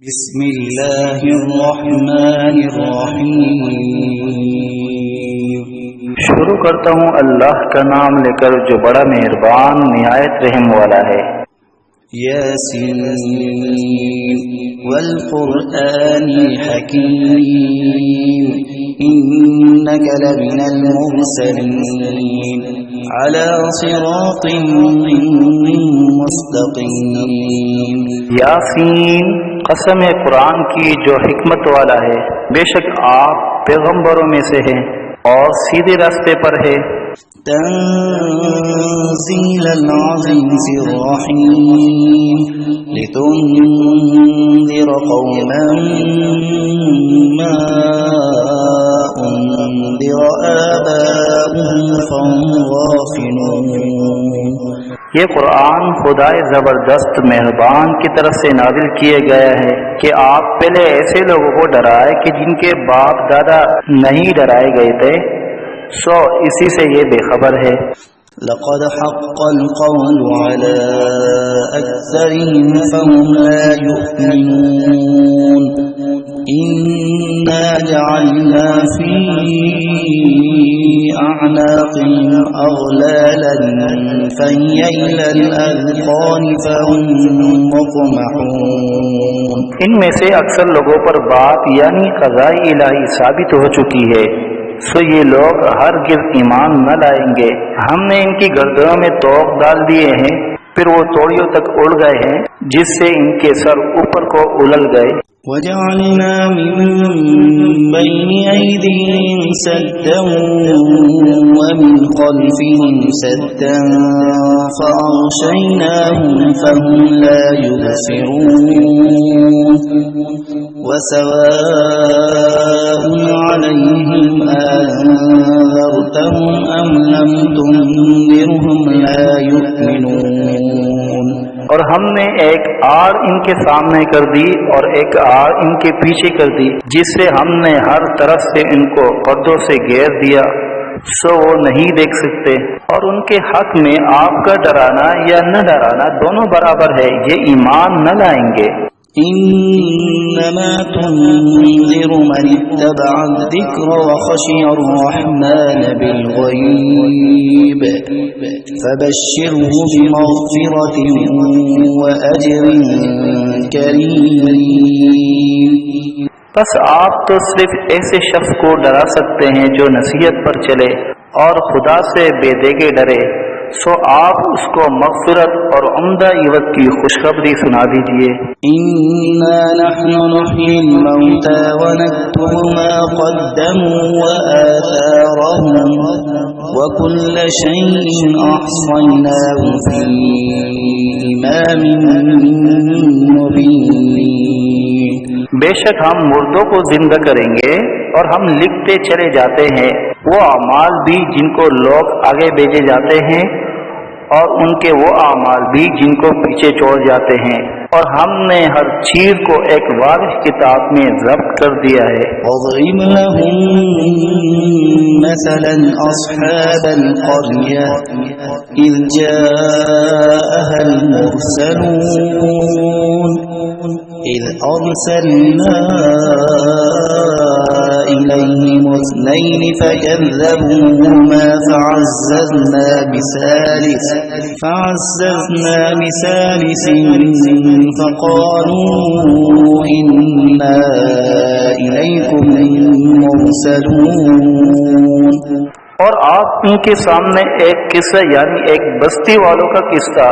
بسم اللہ الرحمن الرحیم۔ شروع کرتا ہوں اللہ کا نام لے کر جو بڑا مہربان نہایت رحم والا ہے۔ یاسین والقرآن الحکیم انک لمن المرسلین علی صراط مستقیم۔ یاسین، قسم ہے قرآن کی جو حکمت والا ہے، بے شک آپ پیغمبروں میں سے ہیں اور سیدھے راستے پر ہے۔ تنزیل العزیز الرحیم لتنذر قوما ما انذر آباؤهم فهم غافلون۔ یہ قرآن خدائے زبردست مہربان کی طرف سے نازل کیا گیا ہے کہ آپ پہلے ایسے لوگوں کو ڈرائے کہ جن کے باپ دادا نہیں ڈرائے گئے تھے، سو اسی سے یہ بے خبر ہے۔ لقد حق القول على أكثرهم فهم لا يؤمنون إنا جعلنا في أعناقهم أغلالا فهي إلى الأذقان فهم مقمحون۔ ان میں سے اکثر لوگوں پر بات یعنی قضاء الہی ثابت ہو چکی ہے، سو یہ لوگ ہرگز ایمان نہ لائیں گے۔ ہم نے ان کی گردنوں میں طوق ڈال دیے ہیں، پھر وہ توڑیوں تک اڑ گئے ہیں جس سے ان کے سر اوپر کو اولل گئے۔ وَجَعَلْنَا مِن بَيْنِ أَيْدِيهِمْ سَدًّا وَمِنْ خَلْفِهِمْ سَدًّا فَأَغْشَيْنَاهُمْ فَهُمْ لَا يُبْصِرُونَ وَسَوَاءٌ عَلَيْهِمْ أَنذَرْتَهُمْ أَمْ لَمْ تُنذِرْهُمْ لَا يُؤْمِنُونَ۔ اور ہم نے ایک آڑ ان کے سامنے کر دی اور ایک آڑ ان کے پیچھے کر دی، جس سے ہم نے ہر طرف سے ان کو پردوں سے گھیر دیا، سو وہ نہیں دیکھ سکتے۔ اور ان کے حق میں آپ کا ڈرانا یا نہ ڈرانا دونوں برابر ہے، یہ ایمان نہ لائیں گے۔ انما تنذر من اتبع الذکر وخشی الرحمن بالغیب فبشره بمغفرة وأجر کریم۔ بس آپ تو صرف ایسے شخص کو ڈرا سکتے ہیں جو نصیحت پر چلے اور خدا سے بے دیگے ڈرے، سو آپ اس کو مغفرت اور عمدہ عوض کی خوشخبری سنا دیجئے۔ اِنَّا نَحْنُ نُحْيِي الْمَوْتَى وَنَكْتُبُ مَا قَدَّمُوا وَآثَارَهُمْ وَكُلَّ شَيْءٍ أَحْصَيْنَاهُ فِي إِمَامٍ مُبِينٍ۔ بے شک ہم مردوں کو زندہ کریں گے اور ہم لکھتے چلے جاتے ہیں وہ اعمال بھی جن کو لوگ آگے بھیجے جاتے ہیں اور ان کے وہ اعمال بھی جن کو پیچھے چھوڑ جاتے ہیں، اور ہم نے ہر چیز کو ایک واضح کتاب میں ضبط کر دیا ہے۔ وَاضْرِبْ لَهُم مَّثَلًا أَصْحَابَ الْقَرْيَةِ إِذْ جَاءَهَا الْمُرْسَلُونَ إِذْ أَرْسَلْنَا إِلَيْهِمُ اثْنَيْنِ فَكَذَّبُوهُمَا فَعَزَّزْنَا بِثَالِثٍ فَقَالُوا إِنَّا إِلَيْكُمْ مُرْسَلُونَ۔ اور آپ ان کے سامنے ایک قصہ یعنی ایک بستی والوں کا قصہ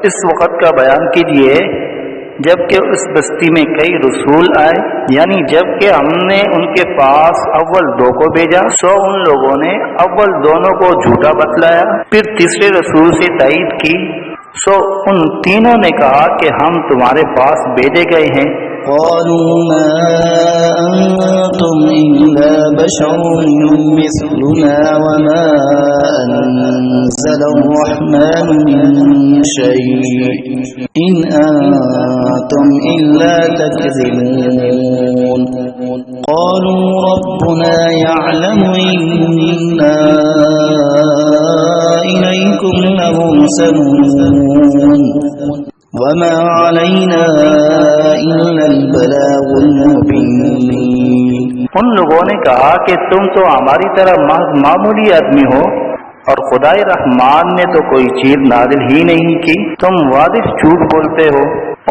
اس وقت کا بیان کیجئے جبکہ اس بستی میں کئی رسول آئے، یعنی جبکہ ہم نے ان کے پاس اول دو کو بھیجا، سو ان لوگوں نے اول دونوں کو جھوٹا بتلایا، پھر تیسرے رسول سے تائید کی، سو ان تینوں نے کہا کہ ہم تمہارے پاس بھیجے گئے ہیں۔ قالوا ما أنتم إلا بشر مثلنا وما أنزل الرحمن من شيء إن أنتم إلا تكذبون۔ قالوا ربنا يعلم إنا إليكم لمرسلون وما علينا إلا البلاغ ان لوگوں نے کہا کہ تم تو ہماری طرح محض معمولی آدمی ہو اور خدائے رحمان نے تو کوئی چیز نازل ہی نہیں کی، تم واضح جھوٹ بولتے ہو۔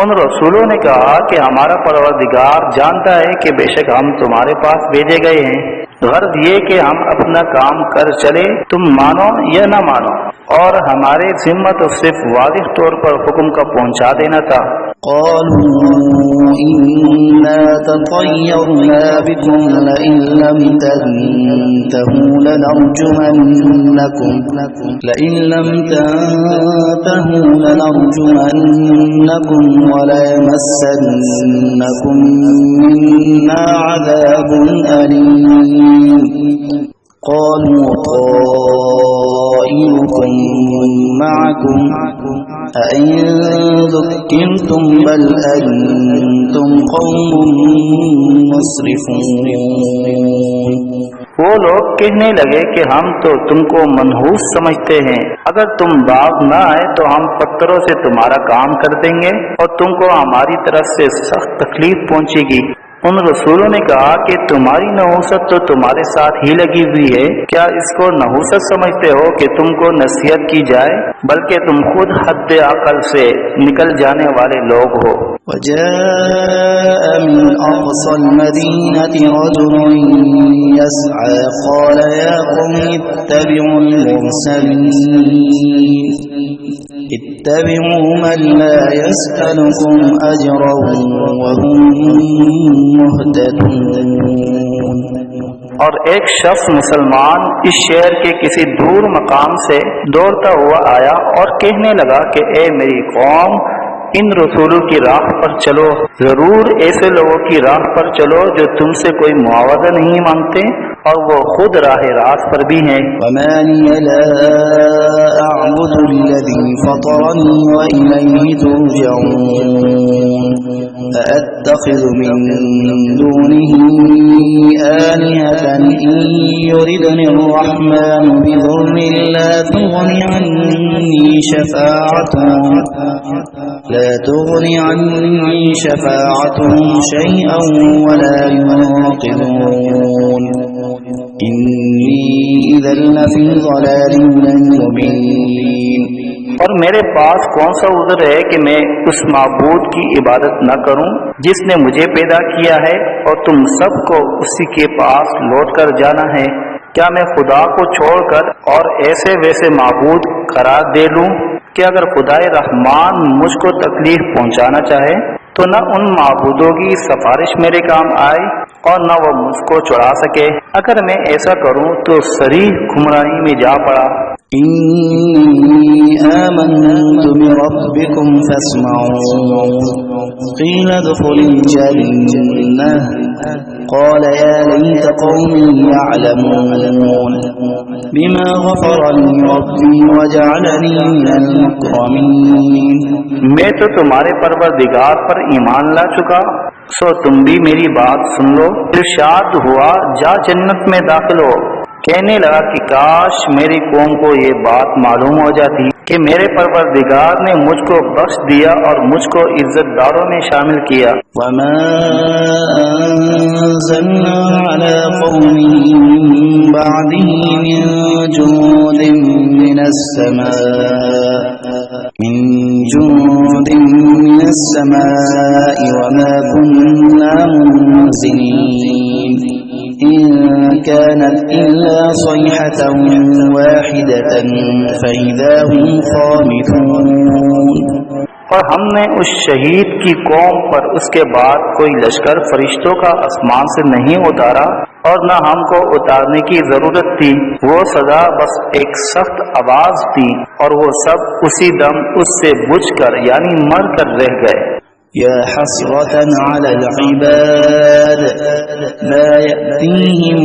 ان رسولوں نے کہا کہ ہمارا پروردگار جانتا ہے کہ بے شک ہم تمہارے پاس بھیجے گئے ہیں، غرض یہ کہ ہم اپنا کام کر چلے، تم مانو یا نہ مانو، اور ہمارے ذمہ تو صرف واضح طور پر حکم کا پہنچا دینا تھا۔ قالوا إنا تطيرنا بكم لئن لم تنتهوا لنرجمنكم وليمسنكم منا عذاب أليم قالوا طائركم معكم أئن ذكرتم بل أنتم قوم مسرفون۔ وہ لوگ کہنے لگے کہ ہم تو تم کو منحوس سمجھتے ہیں، اگر تم باز نہ آئے تو ہم پتھروں سے تمہارا کام کر دیں گے اور تم کو ہماری طرف سے سخت تکلیف پہنچے گی۔ ان رسولوں نے کہا کہ تمہاری نحوست تو تمہارے ساتھ ہی لگی ہوئی ہے، کیا اس کو نحوست سمجھتے ہو کہ تم کو نصیحت کی جائے، بلکہ تم خود حد عقل سے نکل جانے والے لوگ ہو۔ وجاء من أقصى المدينة رجل يسعى قال يا قوم اتبعوا المرسلين اتبعوا من لا يسألكم أجرا وهم مهتدون۔ اور ایک شخص مسلمان اس شہر کے کسی دور مقام سے دوڑتا ہوا آیا اور کہنے لگا کہ اے میری قوم، ان رسولوں کی راہ پر چلو، ضرور ایسے لوگوں کی راہ پر چلو جو تم سے کوئی معاوضہ نہیں مانگتے اور وہ خود راہ راست پر بھی ہیں۔ وما لي لا أعبد الذي فطرني وإليه ترجعون أأتخذ من دونه آلهة إن يردني الرحمن بضر لا تغني عني شفاعتهم شيئا ولا ينقذون إني إذا لفي ضلال مبين۔ اور میرے پاس کون سا عذر ہے کہ میں اس معبود کی عبادت نہ کروں جس نے مجھے پیدا کیا ہے اور تم سب کو اسی کے پاس لوٹ کر جانا ہے؟ کیا میں خدا کو چھوڑ کر اور ایسے ویسے معبود قرار دے لوں کہ اگر خدائے رحمان مجھ کو تکلیف پہنچانا چاہے تو نہ ان معبودوں کی سفارش میرے کام آئے اور نہ وہ مجھ کو چھڑا سکے؟ اگر میں ایسا کروں تو صریح گمراہی میں جا پڑا۔ إني آمنت بربكم فاسمعون قيل ادخل الجنة قال يا ليت قومي يعلمون بما غفر لي ربي وجعلني من المكرمين۔ میں تو تمہارے پروردگار پر ایمان لا چکا، سو تم بھی میری بات سن لو۔ ارشاد ہوا جا جنت میں داخل ہو۔ کہنے لگا کہ کاش میری قوم کو یہ بات معلوم ہو جاتی کہ میرے پروردگار نے مجھ کو بخش دیا اور مجھ کو عزت داروں میں شامل کیا۔ وما أنزلنا على قومه من بعده من جند من السماء وما كنا منزلين إن كانت إلا صيحة واحدة فإذا هم خامدون۔ اور ہم نے اس شہید کی قوم پر اس کے بعد کوئی لشکر فرشتوں کا آسمان سے نہیں اتارا اور نہ ہم کو اتارنے کی ضرورت تھی، وہ سزا بس ایک سخت آواز تھی اور وہ سب اسی دم اس سے بجھ کر یعنی مر کر رہ گئے۔ يا حسرة على العباد ما يأتيهم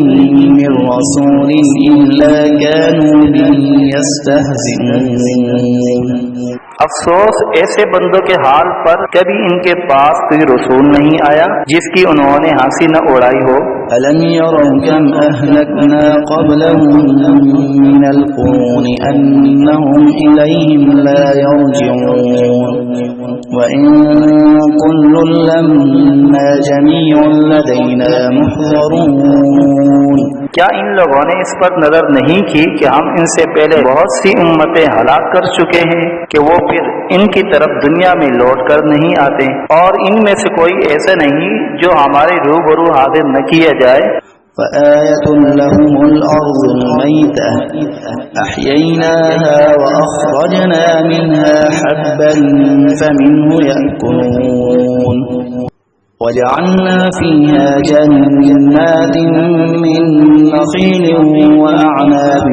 من رسول إلا كانوا به يستهزئون۔ افسوس ایسے بندوں کے حال پر، کبھی ان کے پاس کوئی رسول نہیں آیا جس کی انہوں نے ہنسی نہ اڑائی ہو۔ ألم يروا كم أهلكنا قبلهم من القرون أنهم إليهم لا يرجعون وإن كل لما جميع لدينا محضرون. کیا ان لوگوں نے اس پر نظر نہیں کی کہ ہم ان سے پہلے بہت سی امتیں ہلاک کر چکے ہیں کہ وہ پھر ان کی طرف دنیا میں لوٹ کر نہیں آتے، اور ان میں سے کوئی ایسا نہیں جو ہمارے روبرو حاضر نہ کیا جائے. فآية لهم الأرض الميتة أحييناها وأخرجنا منها حبا فمنه يأكلون وجعلنا فيها جنات من نخيل وأعناب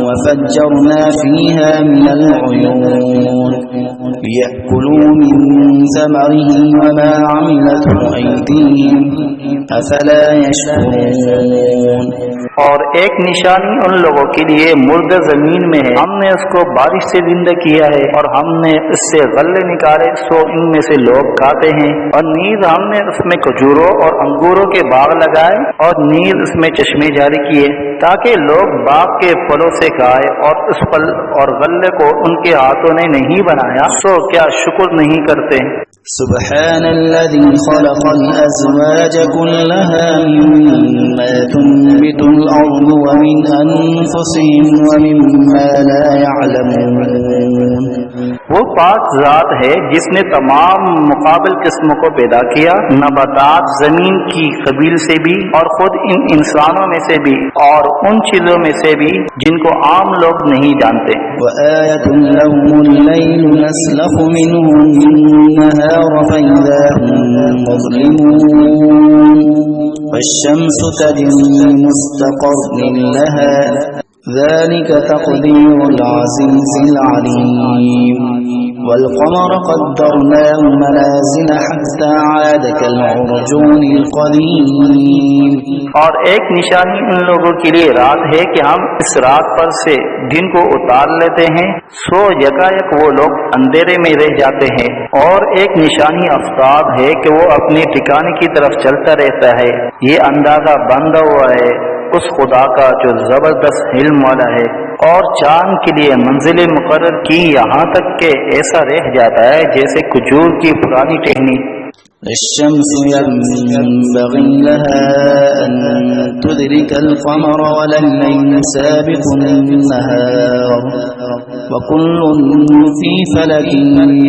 وفجرنا فيها من العيون ليأكلوا من ثمره وما عملته أيديهم أفلا يشكرون. اور ایک نشانی ان لوگوں کے لیے مردہ زمین میں ہے، ہم نے اس کو بارش سے زندہ کیا ہے اور ہم نے اس سے غلے نکالے سو ان میں سے لوگ کھاتے ہیں، اور نیز ہم نے اس میں کھجوروں اور انگوروں کے باغ لگائے اور نیز اس میں چشمے جاری کیے تاکہ لوگ باغ کے پھلوں سے کھائے، اور اس پھل اور غلے کو ان کے ہاتھوں نے نہیں بنایا سو کیا شکر نہیں کرتے. سبحان الذي خلق الأزواج كلها مما تنبت الأرض ومن أنفسهم ومما لا يعلمون. وہ پاک ذات ہے جس نے تمام مقابل قسموں کو پیدا کیا، نباتات زمین کی قبیل سے بھی اور خود ان انسانوں میں سے بھی اور ان چیزوں میں سے بھی جن کو عام لوگ نہیں جانتے. وآية لهم الليل نسلخ منه النهار فإذا هم مظلمون والشمس تجري لمستقر لها ذلك تقدير العزيز العليم. والقمر قدرناه منازل حتى عاد كالعرجون القديم. اور ایک نشانی ان لوگوں کے لیے رات ہے کہ ہم اس رات پر سے دن کو اتار لیتے ہیں سو یکایک وہ لوگ اندھیرے میں رہ جاتے ہیں. اور ایک نشانی آفتاب ہے کہ وہ اپنے ٹھکانے کی طرف چلتا رہتا ہے. یہ اندازہ بندھا ہوا ہے اس خدا کا جو زبردست علم والا ہے. اور چاند کے لیے منزلیں مقرر کی یہاں تک کہ ایسا رہ جاتا ہے جیسے کھجور کی پرانی ٹہنی. الشمس ينبغي لها أن تدرك القمر ولا الليل سابق النهار وكل في فلك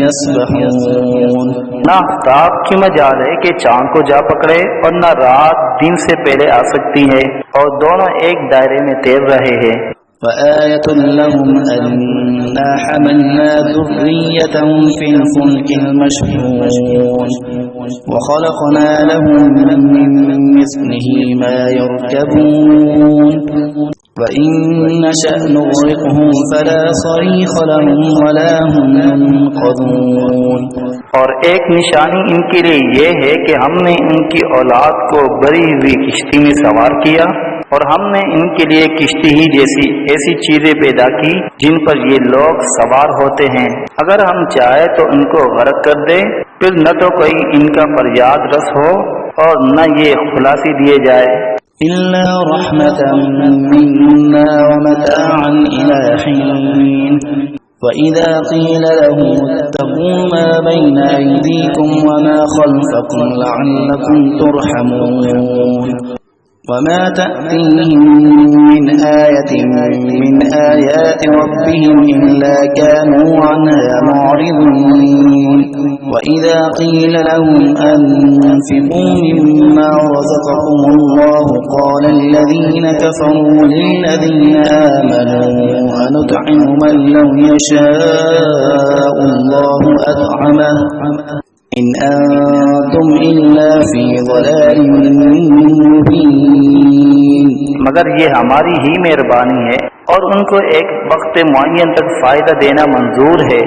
يسبحون. نہ آفتاب کی مجال ہے کہ چاند کو جا پکڑے اور نہ رات دن سے پہلے آ سکتی ہے، اور دونوں ایک دائرے میں تیر رہے ہیں. وآية لهم أنا حملنا ذريتهم في الفلك المشحون وخلقنا لهم من مثله ما يركبون وإن نشأ نغرقهم فلا صريخ لهم ولا هم ينقذون. اور ایک نشانی ان کے لیے یہ ہے کہ ہم نے ان کی اولاد کو بری ہوئی کشتی میں سوار کیا، اور ہم نے ان کے لیے کشتی ہی جیسی ایسی چیزیں پیدا کی جن پر یہ لوگ سوار ہوتے ہیں. اگر ہم چاہے تو ان کو غرق کر دے، پھر نہ تو کوئی ان کا فریاد رس ہو اور نہ یہ خلاصی دیے جائے. إلا رحمة منا ومتاعا إلى حين. وإذا قيل لهم اتقوا ما بين أيديكم وما خلفكم لعلكم ترحمون. وما تأتيهم من آية من آيات ربهم إلا كانوا عنها معرضين. وإذا قيل لهم أنفقوا مما رزقكم الله قال الذين كفروا للذين آمنوا أنطعم من لو يشاء الله أطعمه إن أنتم إلا في ضلال مبين. مگر یہ ہماری ہی مہربانی ہے اور ان کو ایک وقت معین تک فائدہ دینا منظور ہے.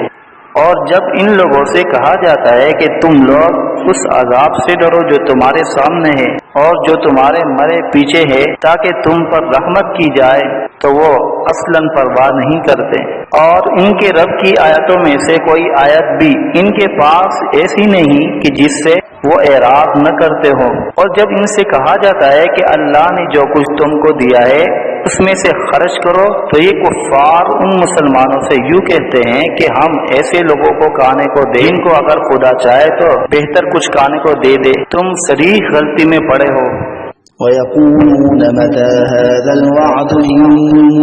اور جب ان لوگوں سے کہا جاتا ہے کہ تم لوگ اس عذاب سے ڈرو جو تمہارے سامنے ہے اور جو تمہارے مرے پیچھے ہے، تاکہ تم پر رحمت کی جائے، تو وہ اصلاً پرواہ نہیں کرتے۔ اور ان کے رب کی آیتوں میں سے کوئی آیت بھی ان کے پاس ایسی نہیں کہ جس سے وہ اعراض نہ کرتے ہو۔ اور جب ان سے کہا جاتا ہے کہ اللہ نے جو کچھ تم کو دیا ہے اس میں سے خرچ کرو، تو یہ کفار ان مسلمانوں سے یوں کہتے ہیں کہ ہم ایسے لوگوں کو کھانے کو دیں ان کو اگر خدا چاہے تو بہتر کچھ کھانے کو دے دے، تم صریح غلطی میں پڑے ہو۔ وَيَقُولُونَ مَتَى هَذَا الْوَعْدُ إِن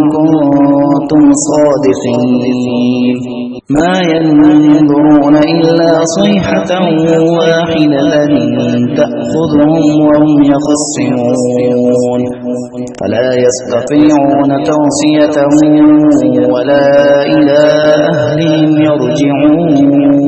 كُنتُمْ صَادِقِينَ مَا يَنظُرُونَ إِلَّا صَيْحَةً وَاحِدَةً تَأْخُذُهُمْ وَهُمْ يَخِصِّمُونَ فَلَا يَسْتَطِيعُونَ تَوْصِيَةً وَلَا إِلَى أَهْلِهِمْ يَرْجِعُونَ۔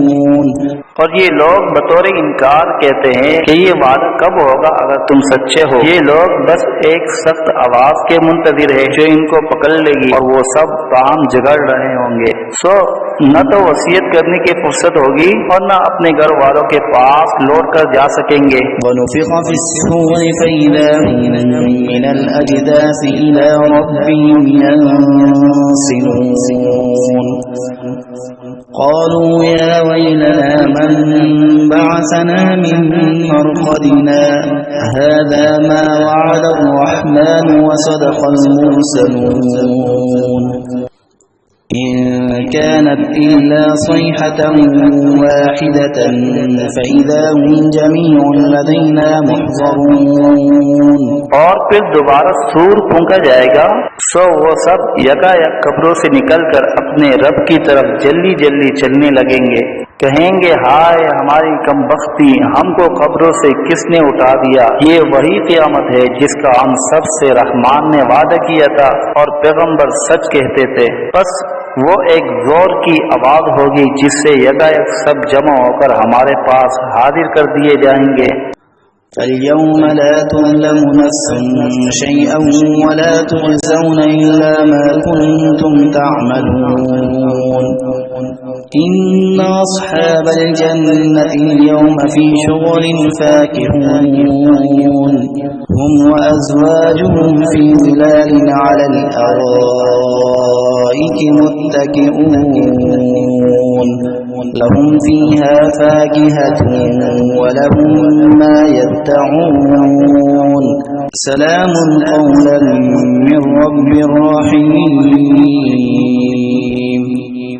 اور یہ لوگ بطور انکار کہتے ہیں کہ یہ وعدہ کب ہوگا اگر تم سچے ہو۔ یہ لوگ بس ایک سخت آواز کے منتظر ہے جو ان کو پکڑ لے گی اور وہ سب باہم جگڑ رہے ہوں گے۔ سو نہ تو وصیت کرنے کی فرصت ہوگی اور نہ اپنے گھر والوں کے پاس لوٹ کر جا سکیں گے۔ وَنُفِخَ فِي الصُّورِ فَإِذَا هُم مِّنَ الْأَجْدَاثِ إِلَىٰ رَبِّهِمْ يَنسِلُونَ قالوا يا ويلنا من بعثنا من مرقدنا هذا ما وعد الرحمن وصدق المرسلون إن كانت إلا صيحة واحدة فإذا هم جميع لدينا محضرون۔ اور پھر دوبارہ سور پھونکا جائے گا، سو وہ سب یکا یک قبروں سے نکل کر اپنے رب کی طرف جلدی جلدی چلنے لگیں گے، کہیں گے ہائے ہماری کم بختی، ہم کو قبروں سے کس نے اٹھا دیا۔ یہ وہی قیامت ہے جس کا ہم سب سے رحمان نے وعدہ کیا تھا اور پیغمبر سچ کہتے تھے۔ بس وہ ایک زور کی آواز ہوگی جس سے یکایک سب جمع ہو کر ہمارے پاس حاضر کر دیے جائیں گے۔ فَالْيَوْمَ لَا تُظْلَمُ نَفْسٌ شَيْئًا وَلَا تُجْزَوْنَ إِلَّا مَا كُنتُمْ تَعْمَلُونَ إِنَّ أَصْحَابَ الْجَنَّةِ الْيَوْمَ فِي شُغُلٍ فَاكِهُونَ هُمْ وَأَزْوَاجُهُمْ فِي ظِلَالٍ عَلَى الْأَرَائِكِ مُتَّكِئُونَ لهم فيها فاكهة ولهم ما يدعون سلام قولا من رب رحيم۔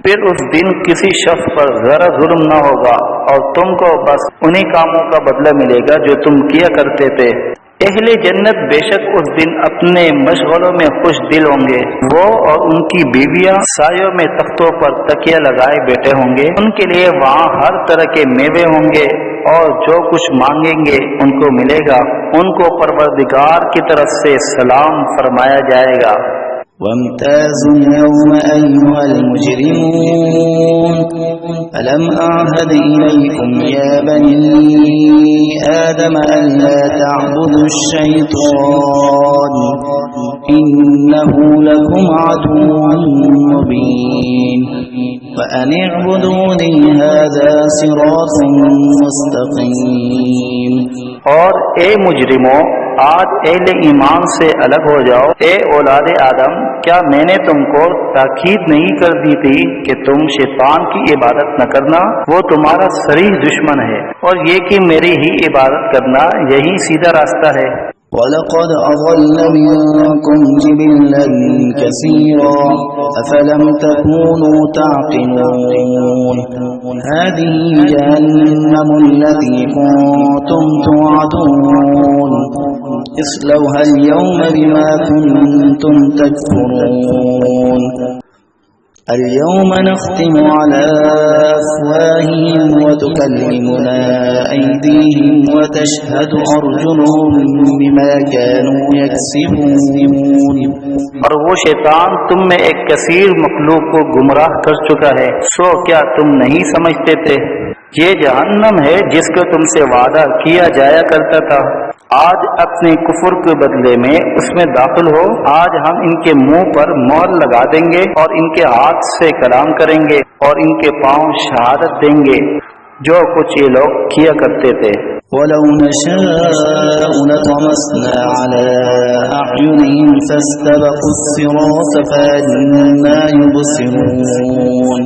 پھر اس دن کسی شخص پر ذرا ظلم نہ ہوگا اور تم کو بس انہی کاموں کا بدلہ ملے گا جو تم کیا کرتے تھے۔ اہل جنت بے شک اس دن اپنے مشغلوں میں خوش دل ہوں گے، وہ اور ان کی بیویاں سایوں میں تختوں پر تکیہ لگائے بیٹھے ہوں گے، ان کے لیے وہاں ہر طرح کے میوے ہوں گے اور جو کچھ مانگیں گے ان کو ملے گا، ان کو پروردگار کی طرف سے سلام فرمایا جائے گا۔ وامتازوا اليوم أيها المجرمون ألم أعهد إليكم يا بني آدم ألا تعبدوا الشيطان إنه لكم عدو مبين وأن اعبدوني هذا صراط مستقيم۔ اور اے مجرموں، آج اہل ایمان سے الگ ہو جاؤ۔ اے اولاد آدم، کیا میں نے تم کو تاکید نہیں کر دی تھی کہ تم شیطان کی عبادت نہ کرنا؟ وہ تمہارا صریح دشمن ہے، اور یہ کہ میری ہی عبادت کرنا یہی سیدھا راستہ ہے۔ وَلَقَدْ أَضَلَّ مِنكُمْ جِبِلًّا كَثِيرًا أَفَلَمْ تَكُونُوا تَعْقِلُونَ هَذِهِ جَهَنَّمُ الَّتِي كُنتُمْ تُوعَدُونَ اصْلَوْهَا الْيَوْمَ بِمَا كُنتُمْ تَكْفُرُونَ اليوم نختم على أفواههم وتكلمنا أيديهم وتشهد أرجلهم بما كانوا يكسبون۔ اور وہ شیطان تم میں ایک کثیر مخلوق کو گمراہ کر چکا ہے، سو کیا تم نہیں سمجھتے تھے؟ یہ جہنم ہے جس کا تم سے وعدہ کیا جایا کرتا تھا۔ آج اپنے کفر کے بدلے میں اس میں داخل ہو۔ آج ہم ان کے منہ پر مہر لگا دیں گے اور ان کے ہاتھ سے کلام کریں گے اور ان کے پاؤں شہادت دیں گے جو کچھ یہ لوگ کیا کرتے تھے. وَلَوْ نَشَاءُ لَطَمَسْنَا عَلَىٰ أَعْيُنِهِمْ فَاسْتَبَقُوا الصِّرَاطَ فَأَنَّىٰ يُبْصِرُونَ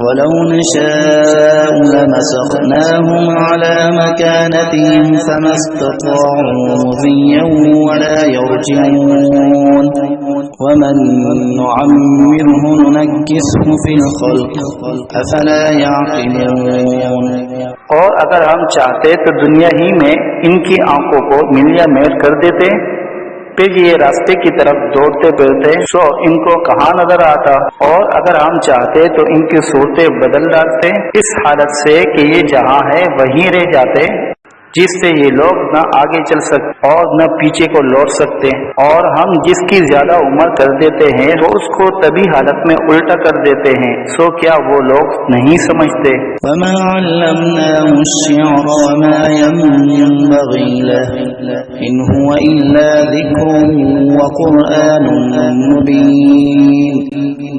وَلَوْ نَشَاءُ لَمَسَخْنَاهُمْ عَلَىٰ مَكَانَتِهِمْ فَمَا اسْتَطَاعُوا مُضِيًّا وَلَا يَرْجِعُونَ وَمَن نُّعَمِّرْهُ نُنَكِّسْهُ فِي الْخَلْقِ أَفَلَا يَعْقِلُونَ. اور اگر ہم چاہتے تو دنیا ہی میں ان کی آنکھوں کو ملیا میل کر دیتے، پھر یہ راستے کی طرف دوڑتے پھرتے سو ان کو کہاں نظر آتا. اور اگر ہم چاہتے تو ان کی صورتیں بدل ڈالتے اس حالت سے کہ یہ جہاں ہے وہیں رہ جاتے، جس سے یہ لوگ نہ آگے چل سکتے اور نہ پیچھے کو لوٹ سکتے. اور ہم جس کی زیادہ عمر کر دیتے ہیں تو اس کو تبھی حالت میں الٹا کر دیتے ہیں، سو کیا وہ لوگ نہیں سمجھتے؟ وَمَا عَلَّمْنَاهُ الشِّعْرَ وَمَا يَنبَغِي لَهُ إِنْ هُوَ إِلَّا ذِكْرٌ وَقُرْآنٌ مُّبِينٌ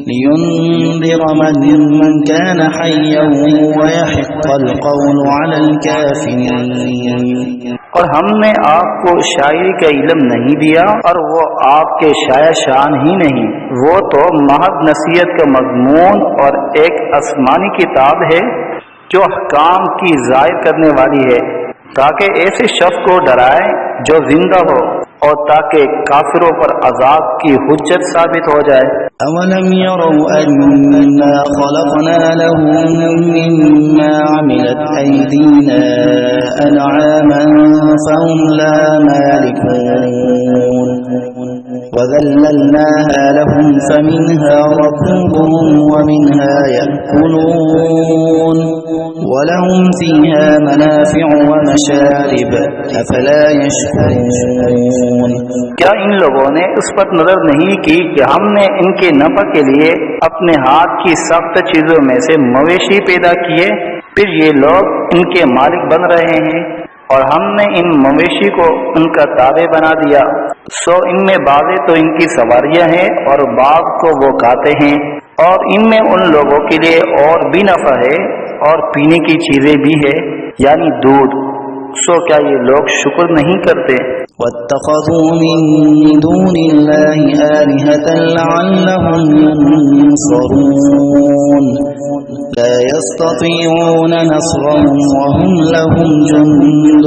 لِيُنذِرَ مَن كَانَ حَيًّا وَيَحِقَّ الْقَوْلُ عَلَى الْكَافِرِينَ. اور ہم نے آپ کو شاعری کا علم نہیں دیا اور وہ آپ کے شاعر شان ہی نہیں، وہ تو محض نصیحت کا مضمون اور ایک آسمانی کتاب ہے جو احکام کی ظاہر کرنے والی ہے، تاکہ ایسے شخص کو ڈرائے جو زندہ ہو اور تاکہ کافروں پر عذاب کی حجت ثابت ہو جائے. أَوَلَمْ يَرَوْا أَنَّا خَلَقْنَا لَهُم مِّمَّا عَمِلَتْ أَيْدِينَا أَنْعَامًا فَهُمْ لَهَا مَالِكُونَ وَذَلَّلْنَاهَا لَهُمْ فَمِنْهَا رَكُوبُهُمْ وَمِنْهَا يَأْكُلُونَ وَلَهُمْ فِيهَا مَنَافِعُ وَمَشَارِبُ أَفَلَا يَشْكُرُونَ. کیا ان لوگوں نے اس پر نظر نہیں کی کہ ہم نے ان کے نفع کے لیے اپنے ہاتھ کی سخت چیزوں میں سے مویشی پیدا کیے، پھر یہ لوگ ان کے مالک بن رہے ہیں اور ہم نے ان مویشی کو ان کا تابع بنا دیا، سو ان میں بعضیں تو ان کی سواریاں ہیں اور بعض کو وہ کھاتے ہیں، اور ان میں ان لوگوں کے لیے اور بھی نفع ہے اور پینے کی چیزیں بھی ہے یعنی دودھ، سو کیا یہ لوگ شکر نہیں کرتے؟ وَاتَّخَذُوا مِن دُونِ اللَّهِ آلِهَةً لَّعَلَّهُمْ يُنصَرُونَ لَا يَسْتَطِيعُونَ نَصْرَهُمْ وَهُمْ لَهُمْ جُندٌ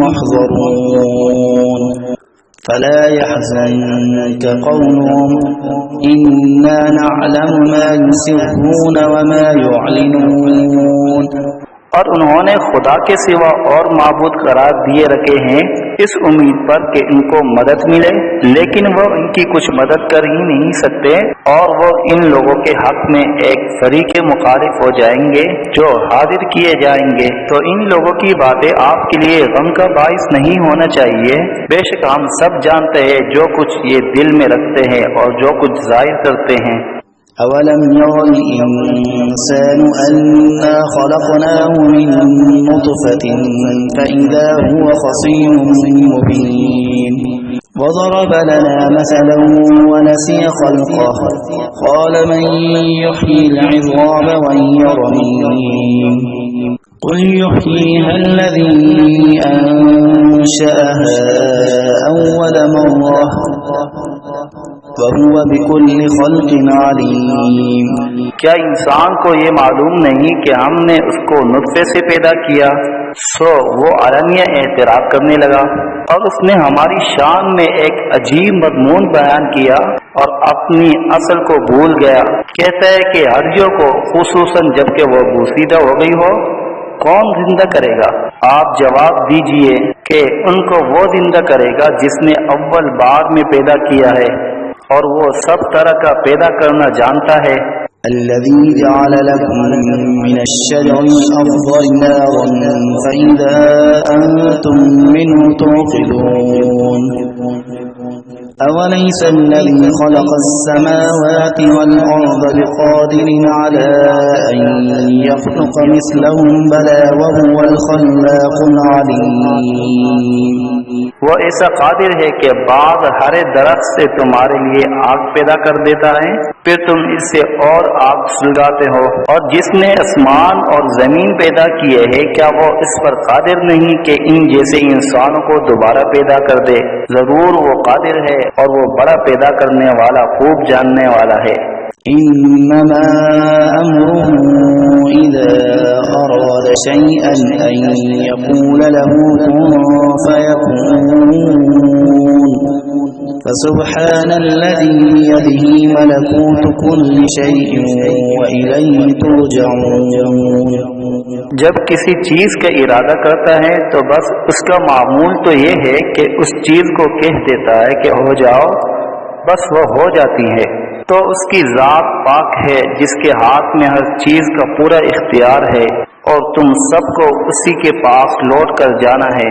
مُّحْضَرُونَ فَلَا يَحْزُنكَ قَوْلُهُمْ إِنَّا نَعْلَمُ مَا يُسِرُّونَ وَمَا يُعْلِنُونَ. اور انہوں نے خدا کے سوا اور معبود قرار دیے رکھے ہیں اس امید پر کہ ان کو مدد ملے، لیکن وہ ان کی کچھ مدد کر ہی نہیں سکتے، اور وہ ان لوگوں کے حق میں ایک فریق مخالف ہو جائیں گے جو حاضر کیے جائیں گے. تو ان لوگوں کی باتیں آپ کے لیے غم کا باعث نہیں ہونا چاہیے. بے شک ہم سب جانتے ہیں جو کچھ یہ دل میں رکھتے ہیں اور جو کچھ ظاہر کرتے ہیں. أَوَلَمْ يَرَ الْإِنسَانُ أَنَّا خَلَقْنَاهُ مِن نُّطْفَةٍ فَإِذَا هُوَ خَصِيمٌ مُّبِينٌ وَضَرَبَ لَنَا مَثَلًا وَنَسِيَ خَلْقَهُ قَالَ مَن يُحْيِي الْعِظَامَ وَهِيَ رَمِيمٌ قُلْ يُحْيِيهَا الَّذِي أَنشَأَهَا أَوَّلَ مَرَّةٍ وَهُوَ بِكُلِّ خَلْقٍ عَلِيمٌ. کیا انسان کو یہ معلوم نہیں کہ ہم نے اس کو نطفے سے پیدا کیا؟ سو وہ علانیہ اعتراف کرنے لگا اور اس نے ہماری شان میں ایک عجیب مضمون بیان کیا اور اپنی اصل کو بھول گیا. کہتا ہے کہ ہڈیوں کو خصوصاً جب کہ وہ بوسیدہ ہو گئی ہو کون زندہ کرے گا؟ آپ جواب دیجئے کہ ان کو وہ زندہ کرے گا جس نے اول بار میں پیدا کیا ہے اور وہ سب طرح کا پیدا کرنا جانتا ہے. الذي جعل لكم من الشجر الأخضر نارا فإذا أنتم منه توقدون أوليس الذي خلق السماوات والأرض بقادر على أن يخلق مثلهم بلى وهو الخلاق العليم. وہ ایسا قادر ہے کہ بعض ہرے درخت سے تمہارے لیے آگ پیدا کر دیتا ہے، پھر تم اس سے اور آگ سلگاتے ہو۔ اور جس نے آسمان اور زمین پیدا کیے ہیں، کیا وہ اس پر قادر نہیں کہ ان جیسے انسانوں کو دوبارہ پیدا کر دے؟ ضرور وہ قادر ہے اور وہ بڑا پیدا کرنے والا، خوب جاننے والا ہے۔ إنما أمره إذا أراد شيئا أن يقول له كن فيكون فسبحان الذي بيده ملكوت كل شيء وإليه ترجعون۔ جب کسی چیز کا ارادہ کرتا ہے تو بس اس کا معمول تو یہ ہے کہ اس چیز کو کہہ دیتا ہے کہ ہو جاؤ، بس وہ ہو جاتی ہے۔ تو اس کی ذات پاک ہے جس کے ہاتھ میں ہر چیز کا پورا اختیار ہے، اور تم سب کو اسی کے پاس لوٹ کر جانا ہے۔